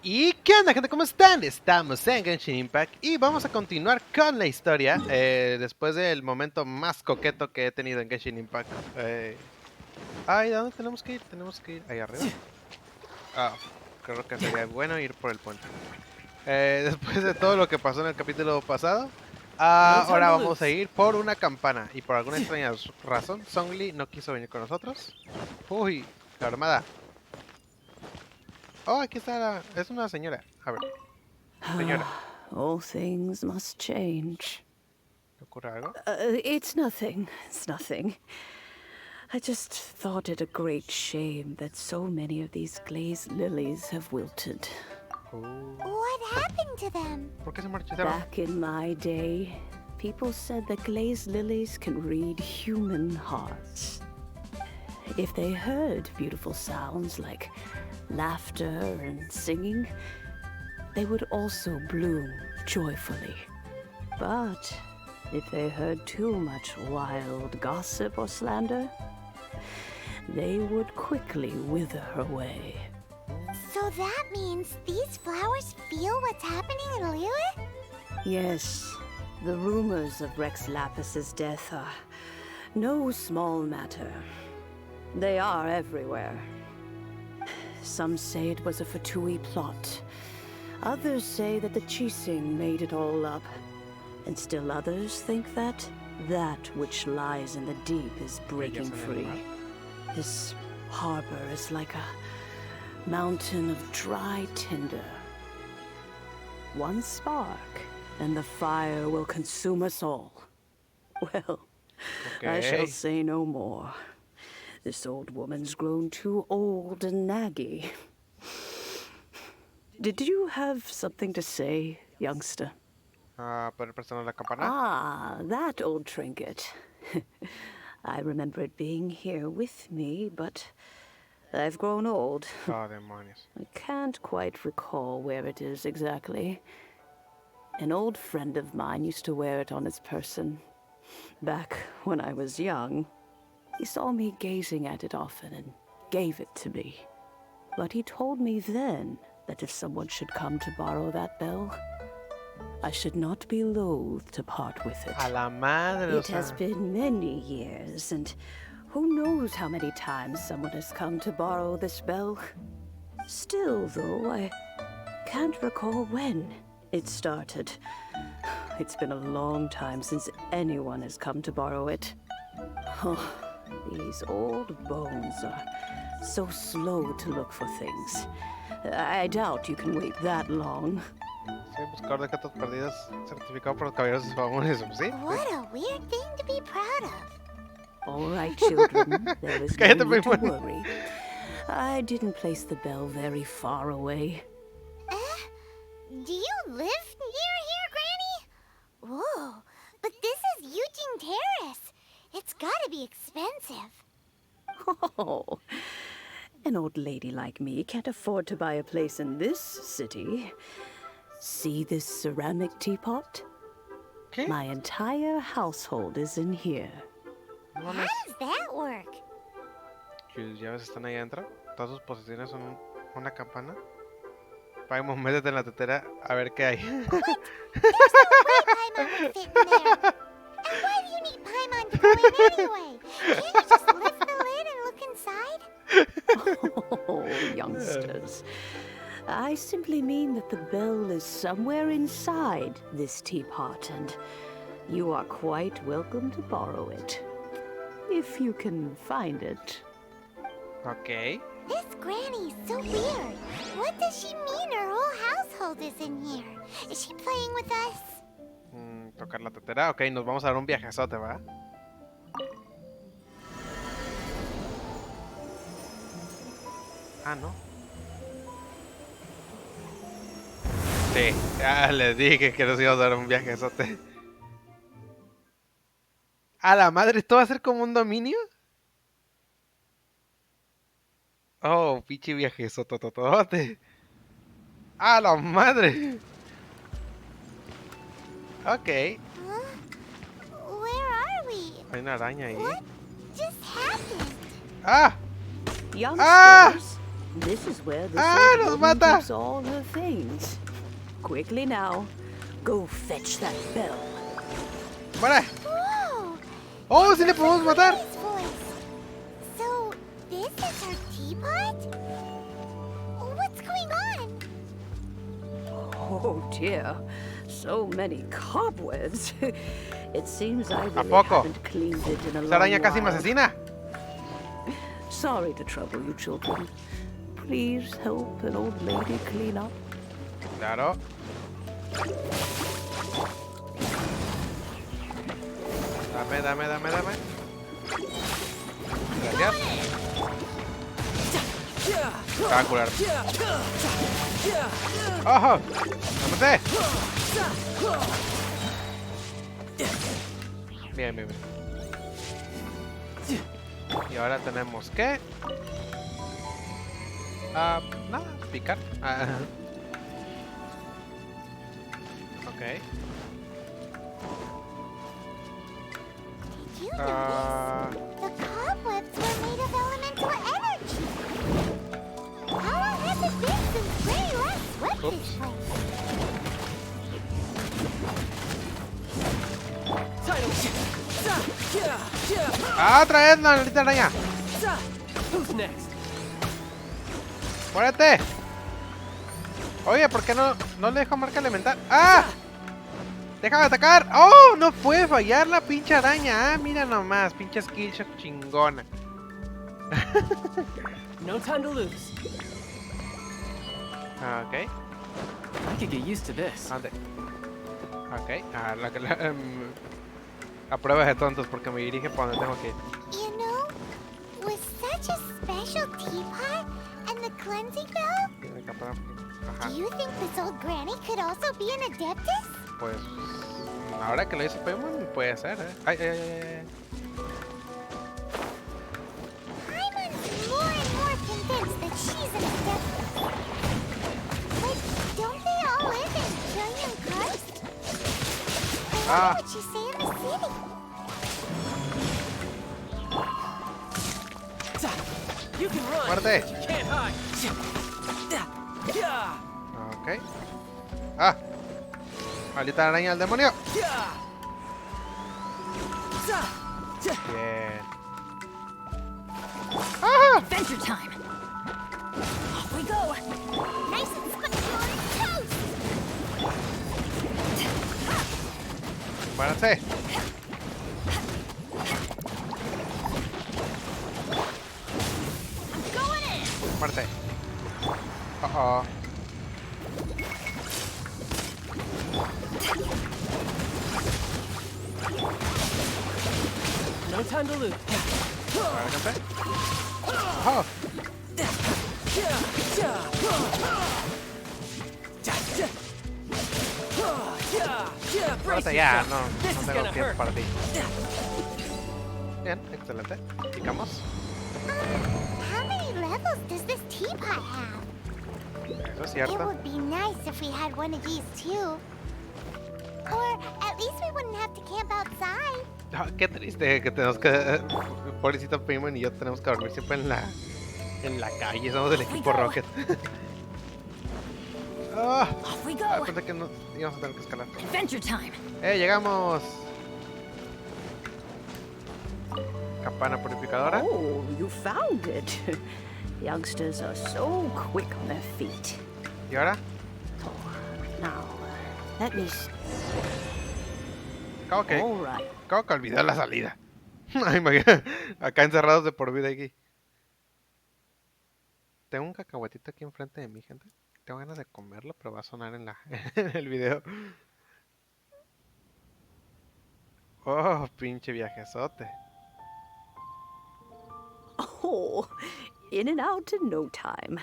¿Y qué onda, gente? ¿Cómo están? Estamos en Genshin Impact y vamos a continuar con la historia después del momento más coqueto que he tenido en Genshin Impact. Ay, ¿de dónde tenemos que ir? Tenemos que ir ahí arriba. Ah, creo que sería bueno ir por el puente. Después de todo lo que pasó en el capítulo pasado, ahora vamos a ir por una campana. Y por alguna extraña razón, Songli no quiso venir con nosotros. Uy, la armada. Oh, aquí está es una señora. A ver, señora, All things must change. ¿te ocurre algo? It's nothing. It's nothing. I just thought it a great shame that so many of these glazed lilies have wilted. What happened to them? ¿Por qué se marchitaron? Back in my day, people said that glazed lilies can read human hearts. If they heard beautiful sounds like laughter and singing, they would also bloom joyfully. But if they heard too much wild gossip or slander, they would quickly wither away. So that means these flowers feel what's happening in Lilith? Yes, the rumors of Rex Lapis's death are no small matter. They are everywhere. Some say it was a Fatui plot. Others say that the Chising made it all up. And still others think that that which lies in the deep is breaking free. This harbor is like a mountain of dry tinder. One spark, and the fire will consume us all. Well, I shall say no more. This old woman's grown too old and naggy. Did you have something to say, youngster? ¿Poder presionar la campana? Ah, that old trinket. I remember it being here with me, but I've grown old. Oh, demonios. I can't quite recall where it is exactly. An old friend of mine used to wear it on his person. Back when I was young, he saw me gazing at it often and gave it to me. But he told me then that if someone should come to borrow that bell, I should not be loath to part with it. A la madre, It has been many years, and who knows how many times someone has come to borrow this bell. Still, though, I can't recall when it started. It's been a long time since anyone has come to borrow it. Oh, these old bones are so slow to look for things. I doubt you can wait that long. Sí, buscador de gatos perdidos, certificado por los caballeros famosos, ¿sí? What a weird thing to be proud of. All right, children, there is no Cállate, need to primo. worry. I didn't place the bell very far away. Do you live near here, Granny? Whoa, but this is Eugene Terrace. It's gotta be expensive. Oh, an old lady like me can't afford to buy a place in this city. See this ceramic teapot? ¿Qué? My entire household is in here. No How mames, does that work? sus llaves están ahí adentro. Todas sus posesiones son una campana. Paimon, métete en la tetera a ver qué hay. There's no way Paimon would fit in there. And why do you need Paimon to go in anyway? Can't you just lift the lid and look inside? Oh, youngsters. I simply mean that the bell is somewhere inside this teapot, and you are quite welcome to borrow it. If you can find it. Ok. This Granny is so weird. What does she mean her whole household is in here? Is she playing with us? Tocar la tetera. Ok, nos vamos a dar un viajezote, ¿va? Ah, no. Sí, ya les dije que nos íbamos a dar un viajezote. A la madre, ¿esto va a ser como un dominio? Oh, pinche viajezotototote. A la madre. Ok. Huh? Where are we? Hay una araña ahí. What just happened? ¡Ah! Youngsters, this is where the Ah, old nos woman mata. keeps all her things. Quickly now, go fetch that bell. ¡Muere! Whoa! ¡Oh, sí le podemos matar! His voice. So, this is her teapot? What's going on? Oh dear, so many cobwebs. It seems I really poco? haven't cleaned it in a ¡Esa long araña casi me while. asesina! Sorry to trouble you, children. Please help an old lady clean up. Claro. Dame. Gracias. Te va a curar. ¡Ojo! ¡Me maté! Bien. Y ahora tenemos que... nada, picar. Ok. Did you notice? The cobwebs were made of elemental energy. How long has it been since Granny last swept this Oops. place? ¡Otra vez la maldita araña! Who's next? ¡Muérete! Oye, ¿por qué no le dejo marca elemental? ¡Ah! ¡Déjame atacar! ¡Oh! No puede fallar la pinche araña. Ah, mira nomás, pinche skillshot chingona. No time to lose. Ok. I could get used to this. ¿Dónde? Ok. A pruebas de tontos porque me dirige para donde tengo que ir. You know, with such a special teapot and the cleansing bell, Ajá. do you think this old granny could also be an adeptus? Pues ahora que lo hizo Paimon puede ser, Ay. Paimon's more and more convinced that she's an adeptus. But don't they all live in Trillium Coast? I wonder what she say in the city. You can run. Muerte. but You can't hide. Ok. ¡Ah! ¡Maldita araña del demonio! Bien. ¡Ah! Adventure time. Off we go. Nice and squishy on toast. ¡Muéranse! Going in. ¡Muerte! Oh. No time to lose. Lárgate. ¡Oh! Muerte ya, no This is tengo gonna tiempo hurt. para ti. Bien, excelente. Picamos. How many levels does this teapot have? Eso es It cierto. would be nice if we had one of these too. Or at least we wouldn't have to camp outside. Ah, qué triste que tenemos que... Pobrecito Paimon y yo tenemos que dormir siempre en la calle. Somos del equipo Rocket. Ah, Off we pensé que no íbamos a tener que escalar. Adventure time. Llegamos. Campana purificadora. Oh, you found it. Youngsters are so quick on their feet. ¿Y ahora? Now, let me... ¿Cómo que? All right. ¿Cómo que olvidó la salida? Ay, imagina, acá encerrados de por vida aquí. Tengo un cacahuetito aquí enfrente de mí, gente. Tengo ganas de comerlo, pero va a sonar en en el video. Oh, pinche viajezote. Oh, in and out in no time.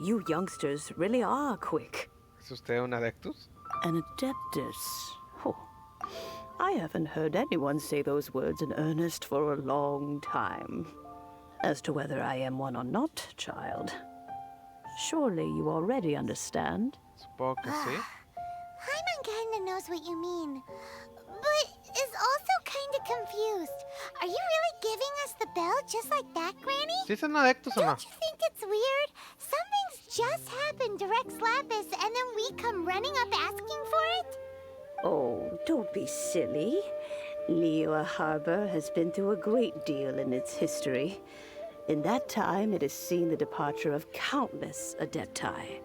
You youngsters really are quick. ¿Es usted un adeptus? An adeptus. Oh, I haven't heard anyone say those words in earnest for a long time. As to whether I am one or not, child, surely you already understand. Supongo que sí. Paimon kinda knows what you mean, but is also kinda confused. Are you really giving us the bell just like that, Granny? ¿Sí es un adeptus o no? Don't you think it's weird? Some just happened to Rex Lapis and then we come running up asking for it? Oh, don't be silly. Liyue Harbor has been through a great deal in its history. In that time, it has seen the departure of countless adepti.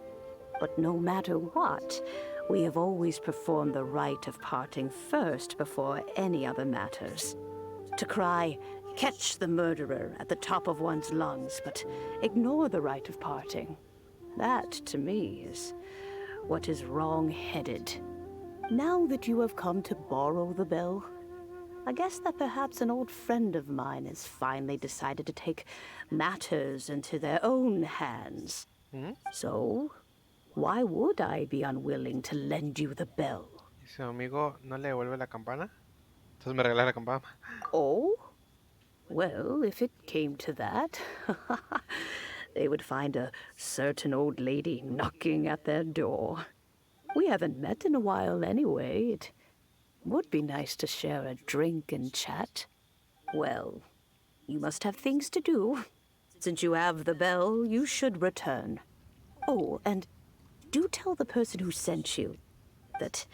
But no matter what, we have always performed the rite of parting first before any other matters. To cry, "Catch the murderer," at the top of one's lungs, but ignore the rite of parting. That, to me, is what is wrong-headed. Now that you have come to borrow the bell, I guess that perhaps an old friend of mine has finally decided to take matters into their own hands. So, why would I be unwilling to lend you the bell? ¿Y su amigo no le devuelve la campana? Entonces me regalas la campana. Oh? Well, if it came to that, they would find a certain old lady knocking at their door. We haven't met in a while anyway. It would be nice to share a drink and chat. Well, you must have things to do. Since you have the bell, you should return. Oh, and do tell the person who sent you that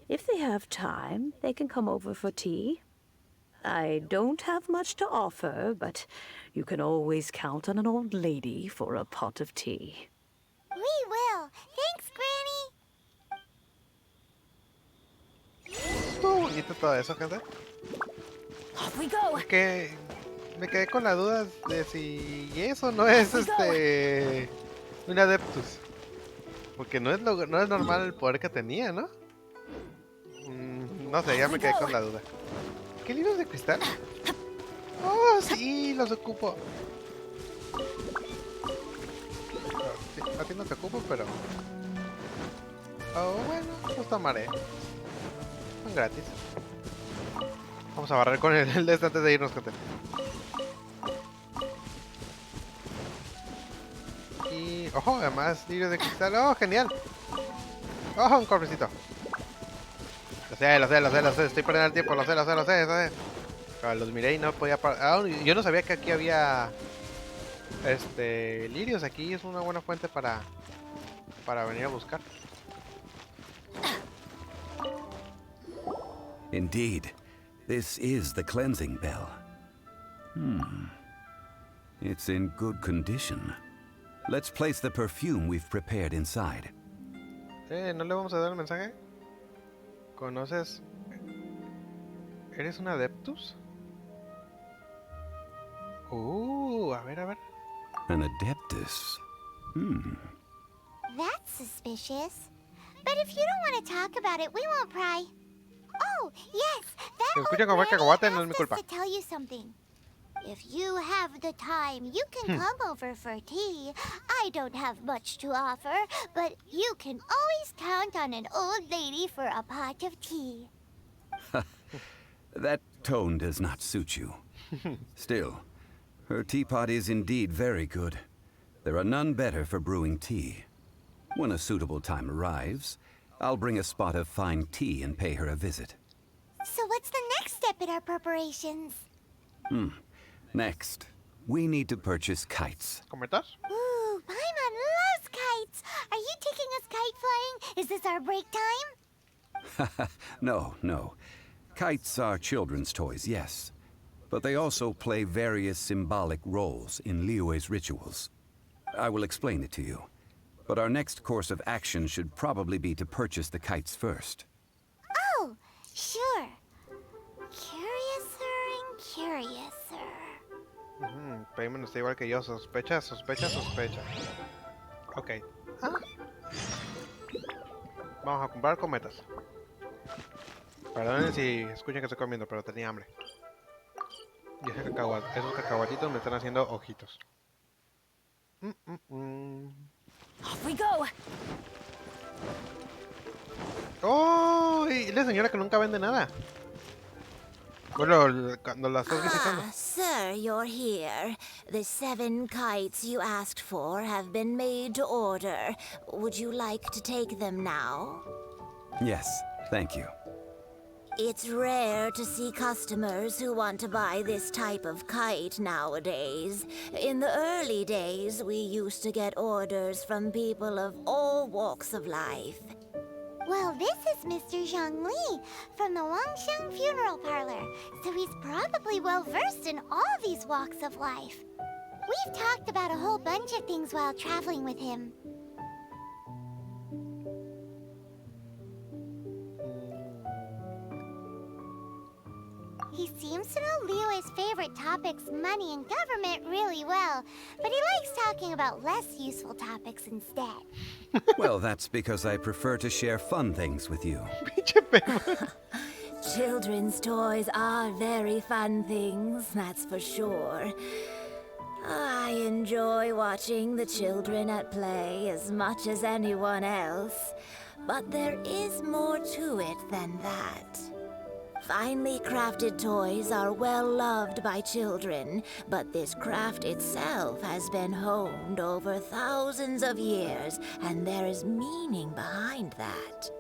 if they have time, they can come over for tea. I don't have much to offer, but you can always count on an old lady for a pot of tea. We will. Thanks, Granny. Estuvo bonito todo eso, gente. Off we go! Que me quedé con la duda de si eso no es un adeptus. Porque no es normal el poder que tenía, ¿no? No sé, ya me quedé con la duda. ¿Qué libros de cristal? Oh, sí, los ocupo. Sí, a ti no te ocupo, pero... Oh, bueno, los tomaré. Son gratis. Vamos a barrer con el de este antes de irnos, gente. Y... ¡Ojo! Además, libros de cristal. ¡Oh, genial! ¡Oh, un cofrecito! Lo sé. Estoy perdiendo el tiempo. Lo sé. Pero los miré y no podía parar. Yo no sabía que aquí había... lirios. Aquí es una buena fuente para venir a buscar. Indeed, this is the cleansing bell. It's in good condition. Let's place the perfume we've prepared inside. ¿No le vamos a dar el mensaje? ¿Conoces? ¿Eres un adeptus? A ver. An adeptus. That's suspicious. But if you don't want to talk about it, we won't pry. Oh, yes, that Se old escucha como granny cacahuate, no es mi asked us culpa. to tell you something. If you have the time, you can come over for tea. I don't have much to offer, but you can always count on an old lady for a pot of tea. That tone does not suit you. Still, her teapot is indeed very good. There are none better for brewing tea. When a suitable time arrives, I'll bring a spot of fine tea and pay her a visit. So what's the next step in our preparations? Next, we need to purchase kites. ¿Comentas? Ooh, Paimon loves kites. Are you taking us kite flying? Is this our break time? No. Kites are children's toys, yes. But they also play various symbolic roles in Liyue's rituals. I will explain it to you. But our next course of action should probably be to purchase the kites first. Oh, sure. Curiouser and curiouser. Paimon está igual que yo. Sospecha. Ok. Vamos a comprar cometas. Perdonen si escuchan que estoy comiendo, pero tenía hambre. Y esos cacahuatitos me están haciendo ojitos. Off we go! ¡Oh! Y la señora que nunca vende nada. Bueno, cuando la estás visitando. Sir, you're here. The 7 kites you asked for have been made to order. Would you like to take them now? Yes, thank you. It's rare to see customers who want to buy this type of kite nowadays. In the early days, we used to get orders from people of all walks of life. Well, this is Mr. Zhongli from the Wangxiang Funeral Parlor, so he's probably well-versed in all these walks of life. We've talked about a whole bunch of things while traveling with him. He seems to know Liyue's favorite topics, money and government, really well, but he likes talking about less useful topics instead. Well, that's because I prefer to share fun things with you. Pinche perro. Children's toys are very fun things, that's for sure. I enjoy watching the children at play as much as anyone else, but there is more to it than that. Finely crafted toys are well loved by children, but this craft itself has been honed over thousands of years, and there is meaning behind that.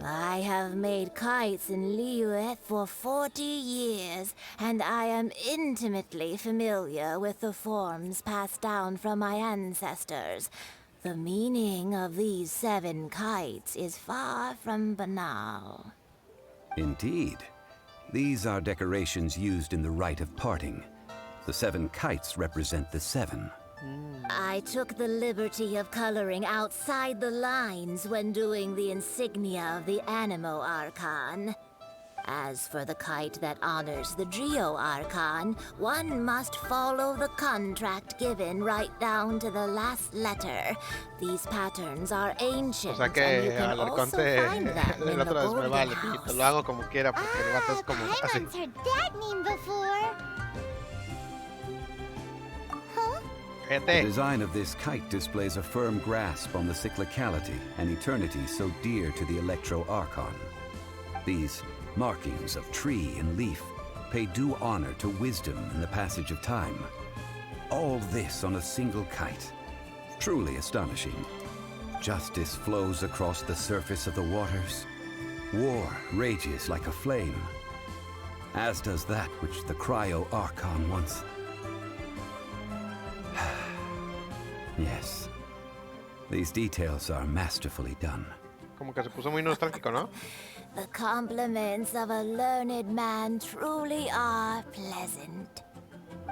I have made kites in Liyue for 40 years, and I am intimately familiar with the forms passed down from my ancestors. The meaning of these 7 kites is far from banal. Indeed. These are decorations used in the rite of parting. The 7 kites represent the 7. I took the liberty of coloring outside the lines when doing the insignia of the Animo Archon. As for the kite that honors the Drio Archon, one must follow the contract given right down to the last letter. These patterns are ancient, O sea and you que can al also arconte find them in la the otra vez me Golden vale, pito. House. Lo hago como quiera porque el vato es como así. Paimon's heard that name before. Huh? The Gente, design of this kite displays a firm grasp on the cyclicality and eternity so dear to the Electro Archon. These markings of tree and leaf pay due honor to wisdom and the passage of time. All this on a single kite. Truly astonishing. Justice flows across the surface of the waters. War rages like a flame. As does that which the Cryo Archon once... Yes. These details are masterfully done. como que se puso muy nostálgico, ¿no? The compliments of a learned man truly are pleasant.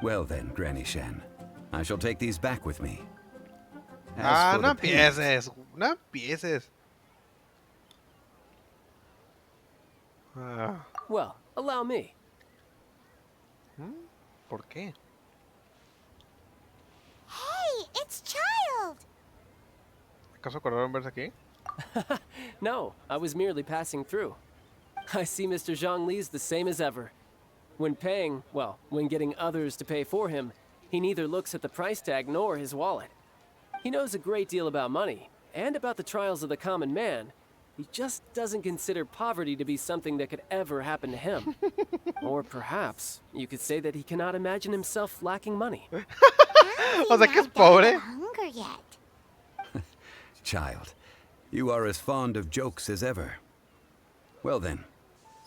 Well then, Granny Shan, I shall take these back with me. As Ah, for no the payment- empieces. No empieces. Ah, Well, allow me. ¿por qué? Hey, it's Child! ¿Acaso acordaron verse aquí? No, I was merely passing through. I see Mr. Zhongli's the same as ever. When paying, well, when getting others to pay for him, he neither looks at the price tag nor his wallet. He knows a great deal about money, and about the trials of the common man. He just doesn't consider poverty to be something that could ever happen to him. Or perhaps you could say that he cannot imagine himself lacking money. O sea que es Not pobre. dying of hunger yet. Child, you are as fond of jokes as ever. Well then,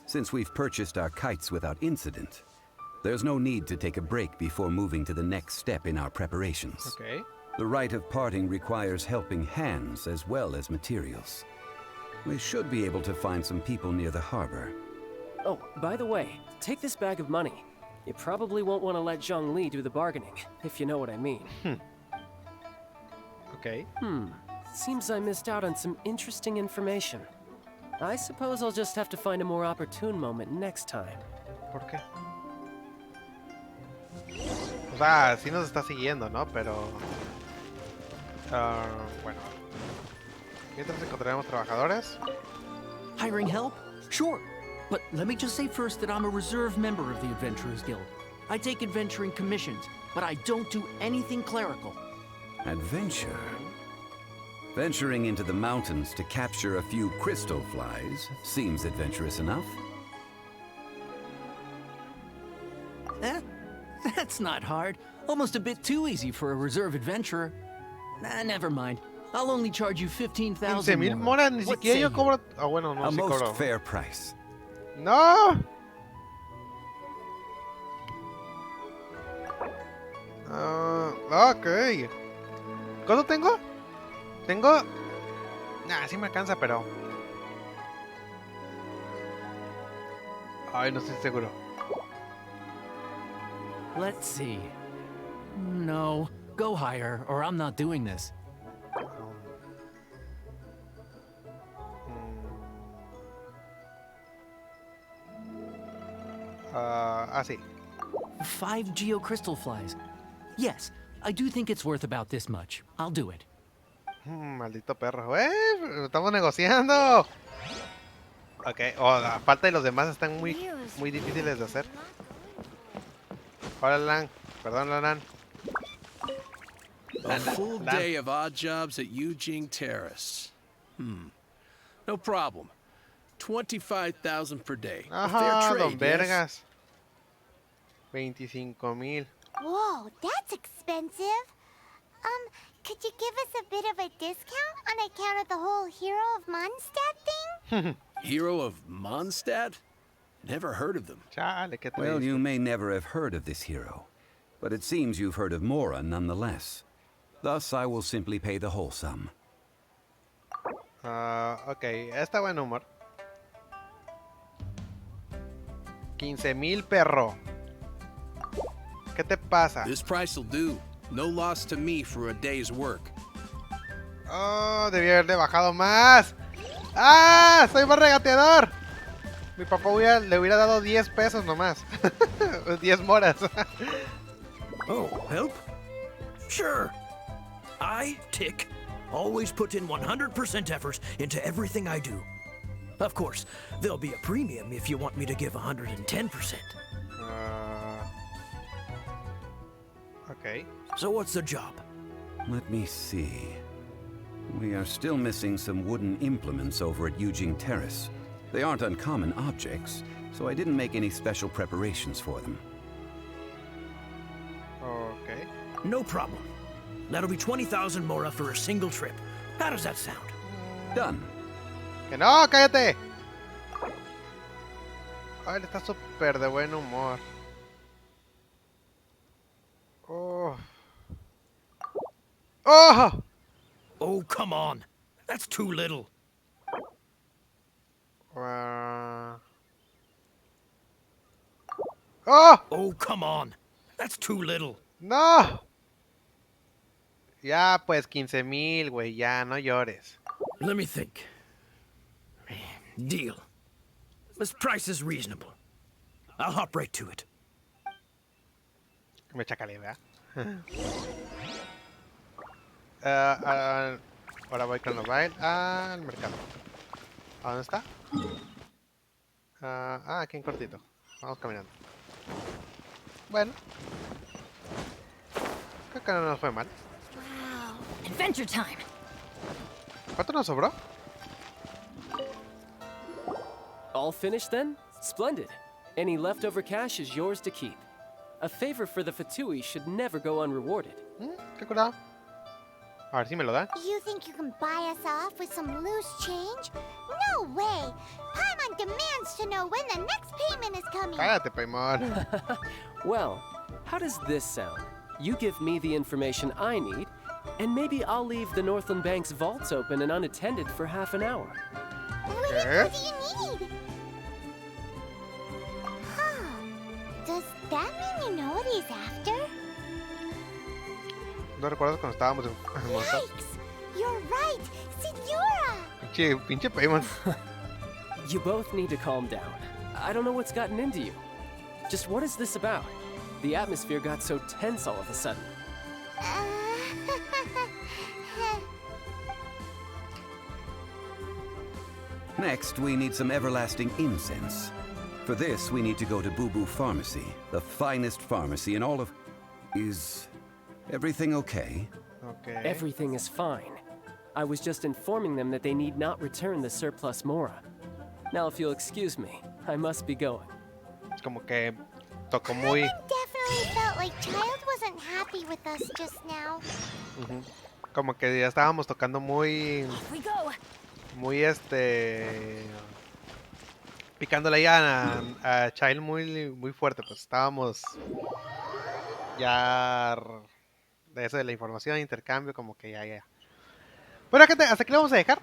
since we've purchased our kites without incident, there's no need to take a break before moving to the next step in our preparations. Ok. The rite of parting requires helping hands as well as materials. We should be able to find some people near the harbor. Oh, by the way, take this bag of money. You probably won't want to let Zhongli do the bargaining, if you know what I mean. Ok. Seems I missed out on some interesting information. I suppose I'll just have to find a more opportune moment next time. ¿Por qué? O sea, sí nos está siguiendo, ¿no? Pero... bueno. Mientras encontraremos trabajadores. Hiring help? Sure. But let me just say first that I'm a reserve member of the Adventurers Guild. I take adventuring commissions, but I don't do anything clerical. Adventure? Venturing into the mountains to capture a few crystal flies seems adventurous enough. Eh? That's not hard. Almost a bit too easy for a reserve adventurer. Nah, never mind. I'll only charge you 15,000 15,000 more. moras, ni What siquiera say yo you? cobro... Ah, bueno, no, A sí most cobro. fair price. ¡No! Ok. ¿Cuánto tengo? Tengo... Nah, sí me alcanza, pero... Ay, no estoy seguro. Let's see. No, go higher, or I'm not doing this. Sí. 5 geocrystal flies. Yes, I do think it's worth about this much. I'll do it. Maldito perro. Estamos negociando. Ok. Aparte de los demás están muy difíciles de hacer. Hola, Lan. Perdón, Lan. A full day of odd jobs at Eugene Terrace. No problem. 25,000 per day. A fair Ajá, trade, don yes? Vergas. 25,000. Whoa, that's expensive. Could you give us a bit of a discount on account of the whole Hero of Mondstadt thing? Hero of Mondstadt? Never heard of them. Chale, qué Well, triste. you may never have heard of this hero, but it seems you've heard of Mora nonetheless. Thus, I will simply pay the whole sum. Ok, está buen humor. 15,000, perro. ¿Qué te pasa? This price will do. No loss to me for a day's work. Oh, debí haberle bajado más. ¡Ah! ¡Soy más regateador! Mi papá le hubiera dado 10 pesos nomás. 10 moras. Oh, help? Sure. I, Tick, always put in 100% effort into everything I do. Of course, there'll be a premium if you want me to give 110%. Ok. So what's the job? Let me see. We are still missing some wooden implements over at Eugene Terrace. They aren't uncommon objects, so I didn't make any special preparations for them. Ok. No problem. That'll be 20,000 mora for a single trip. How does that sound? Done. ¡Que no! ¡Cállate! Ay, él está súper de buen humor. Oh. ¡Oh! Oh, come on. That's too little. ¡Oh! Oh, come on. That's too little. ¡No! Ya, pues 15,000, güey. Ya, no llores. Let me think. Deal. This price is reasonable. I'll hop right to it. Me chacalé, ¿verdad? Ahora voy con mobile al mercado. ¿A dónde está? Aquí en cortito. Vamos caminando. Bueno. Creo que no nos fue mal. Wow. Adventure time. ¿Cuánto nos sobró? All finished then? Splendid. Any leftover cash is yours to keep. A favor for the Fatui should never go unrewarded. Qué curado. A ver si me lo da. You think you can buy us off with some loose change? No way! Paimon demands to know when the next payment is coming. Cállate, Paimon. Well, how does this sound? You give me the information I need, and maybe I'll leave the Northland Bank's vaults open and unattended for half an hour. What do you need? Huh. Does that mean you know what he's after? ¿No recuerdas cuando estábamos en montaña? Yikes! You're right! Signora! Pinche Paimon. You both need to calm down. I don't know what's gotten into you. Just what is this about? The atmosphere got so tense all of a sudden. Next, we need some everlasting incense. For this, we need to go to Boo Boo Pharmacy, the finest pharmacy in all of... Is everything okay? Okay. Everything is fine. I was just informing them that they need not return the surplus mora. Now, if you'll excuse me, I must be going. Es como que tocó muy... Definitely felt like Child wasn't happy with us just now. Como que ya estábamos tocando muy... Off we go. Muy picándole ahí a Child muy fuerte, pues estábamos ya de eso de la información, intercambio, como que ya. Bueno, gente, hasta aquí lo vamos a dejar.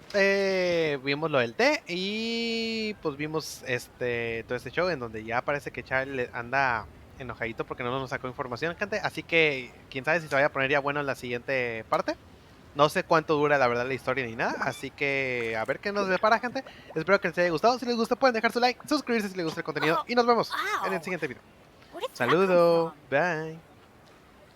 Vimos lo del té y pues vimos todo este show en donde ya parece que Child anda enojadito porque no nos sacó información, gente. Así que quién sabe si se vaya a poner ya bueno en la siguiente parte. No sé cuánto dura la verdad la historia ni nada, así que a ver qué nos depara, gente. Espero que les haya gustado. Si les gusta pueden dejar su like, suscribirse si les gusta el contenido y nos vemos en el siguiente video. Where did that come Saludo, from? bye.